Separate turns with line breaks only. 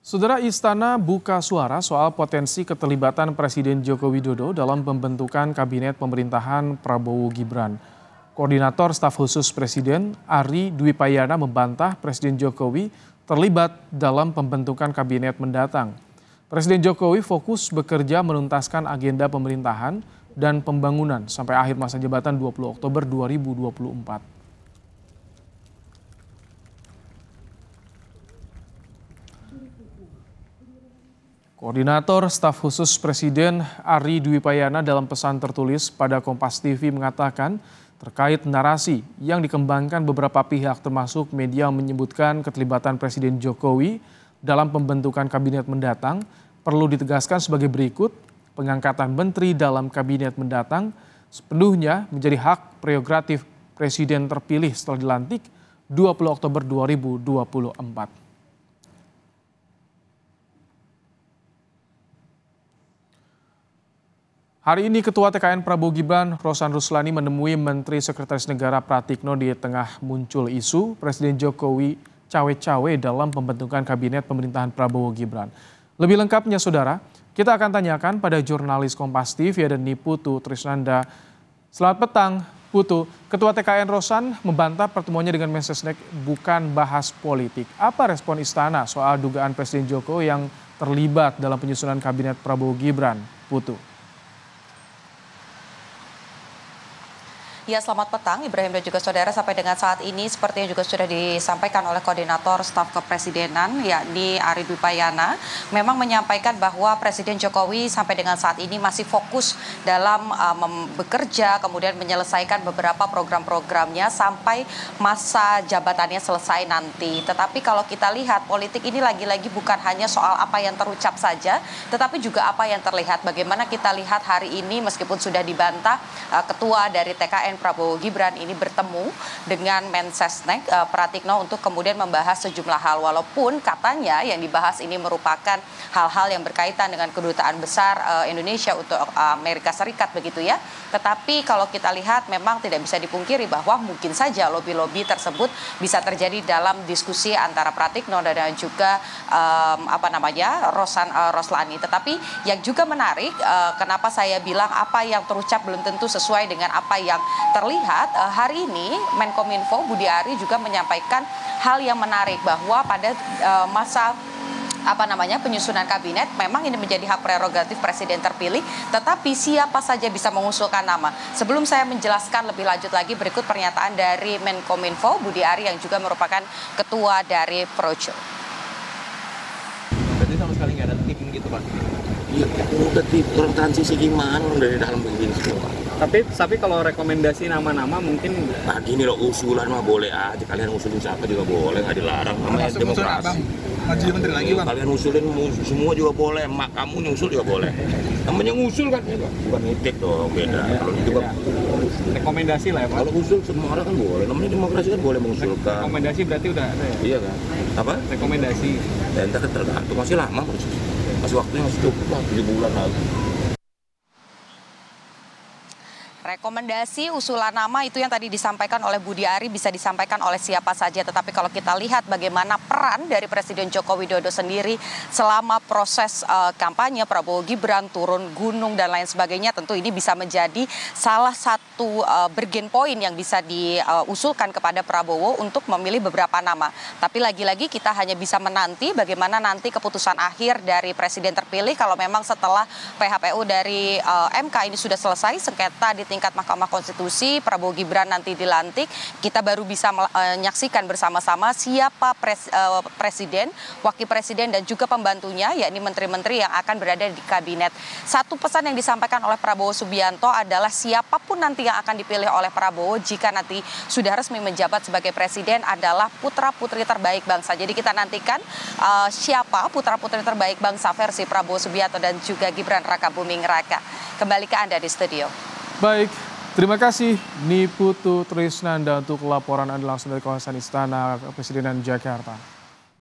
Saudara, Istana buka suara soal potensi keterlibatan Presiden Joko Widodo dalam pembentukan Kabinet Pemerintahan Prabowo Gibran. Koordinator Staf Khusus Presiden Ari Dwi Payana membantah Presiden Jokowi terlibat dalam pembentukan kabinet mendatang. Presiden Jokowi fokus bekerja menuntaskan agenda pemerintahan dan pembangunan sampai akhir masa jabatan 20 Oktober 2024. Koordinator Staf Khusus Presiden Ari Dwi Payana dalam pesan tertulis pada Kompas TV mengatakan terkait narasi yang dikembangkan beberapa pihak termasuk media menyebutkan keterlibatan Presiden Jokowi dalam pembentukan kabinet mendatang perlu ditegaskan sebagai berikut: pengangkatan menteri dalam kabinet mendatang sepenuhnya menjadi hak prerogatif Presiden terpilih setelah dilantik 20 Oktober 2024. Hari ini Ketua TKN Prabowo Gibran, Rosan Ruslani menemui Menteri Sekretaris Negara Pratikno di tengah muncul isu Presiden Jokowi cawe-cawe dalam pembentukan Kabinet Pemerintahan Prabowo Gibran. Lebih lengkapnya saudara, kita akan tanyakan pada jurnalis Kompas TV ada Niputu Trisnanda. Selamat petang Putu, Ketua TKN Rosan membantah pertemuannya dengan Mensesnek bukan bahas politik. Apa respon Istana soal dugaan Presiden Jokowi yang terlibat dalam penyusunan Kabinet Prabowo Gibran, Putu?
Ya, selamat petang Ibrahim dan juga saudara. Sampai dengan saat ini sepertinya juga sudah disampaikan oleh Koordinator Staf Kepresidenan yakni Ari Dwi Payana memang menyampaikan bahwa Presiden Jokowi sampai dengan saat ini masih fokus dalam bekerja kemudian menyelesaikan beberapa program-programnya sampai masa jabatannya selesai nanti. Tetapi kalau kita lihat politik ini lagi-lagi bukan hanya soal apa yang terucap saja tetapi juga apa yang terlihat. Bagaimana kita lihat hari ini meskipun sudah dibantah Ketua dari TKN Prabowo Gibran ini bertemu dengan Mensesnek Pratikno untuk kemudian membahas sejumlah hal, walaupun katanya yang dibahas ini merupakan hal-hal yang berkaitan dengan kedutaan besar Indonesia untuk Amerika Serikat begitu ya. Tetapi kalau kita lihat memang tidak bisa dipungkiri bahwa mungkin saja lobi-lobi tersebut bisa terjadi dalam diskusi antara Pratikno dan juga Rosan Roslani. Tetapi yang juga menarik, kenapa saya bilang apa yang terucap belum tentu sesuai dengan apa yang terlihat, hari ini Menkominfo Budi Ari juga menyampaikan hal yang menarik bahwa pada masa penyusunan kabinet memang ini menjadi hak prerogatif Presiden terpilih, tetapi siapa saja bisa mengusulkan nama. Sebelum saya menjelaskan lebih lanjut lagi, berikut pernyataan dari Menkominfo Budi Ari yang juga merupakan ketua dari Projo.
Berarti sama sekali nggak ada tim gitu Pak?
Iya, udah tim orang transisi gimana dari dalam begini semua.
Tapi kalau rekomendasi nama-nama mungkin.
Nah gini loh, usulan mah boleh aja, kalian usulin siapa juga boleh, nggak dilarang, namanya demokrasi.
Maju menteri lagi Bang.
Kalian usulin semua juga boleh, mak kamu nyusul juga boleh. Namanya ngusul kan, bukan ngitik dong, beda. Kalau itu kan
rekomendasi lah ya Pak.
Kalau usul semua orang kan boleh, namanya demokrasi kan boleh mengusulkan.
Rekomendasi berarti udah ada ya?
Iya kan? Apa?
Rekomendasi.
Dan ntar tergantung, masih lama proses. Masih waktunya masih cukup lah, 7 bulan lagi.
Rekomendasi usulan nama itu yang tadi disampaikan oleh Budi Ari bisa disampaikan oleh siapa saja. Tetapi kalau kita lihat bagaimana peran dari Presiden Joko Widodo sendiri selama proses kampanye Prabowo Gibran turun gunung dan lain sebagainya, tentu ini bisa menjadi salah satu bargain point yang bisa diusulkan kepada Prabowo untuk memilih beberapa nama. Tapi lagi-lagi kita hanya bisa menanti bagaimana nanti keputusan akhir dari Presiden terpilih kalau memang setelah PHPU dari MK ini sudah selesai, sengketa di tingkat Mahkamah Konstitusi, Prabowo Gibran nanti dilantik, kita baru bisa menyaksikan bersama-sama siapa presiden, wakil presiden dan juga pembantunya, yakni menteri-menteri yang akan berada di kabinet. Satu pesan yang disampaikan oleh Prabowo Subianto adalah siapapun nanti yang akan dipilih oleh Prabowo jika nanti sudah resmi menjabat sebagai presiden adalah putra-putri terbaik bangsa. Jadi kita nantikan siapa putra-putri terbaik bangsa versi Prabowo Subianto dan juga Gibran Rakabuming Raka. Kembali ke Anda di studio.
Baik, terima kasih Niputu Trisnanda untuk laporan Anda langsung dari kawasan Istana Kepresidenan Jakarta.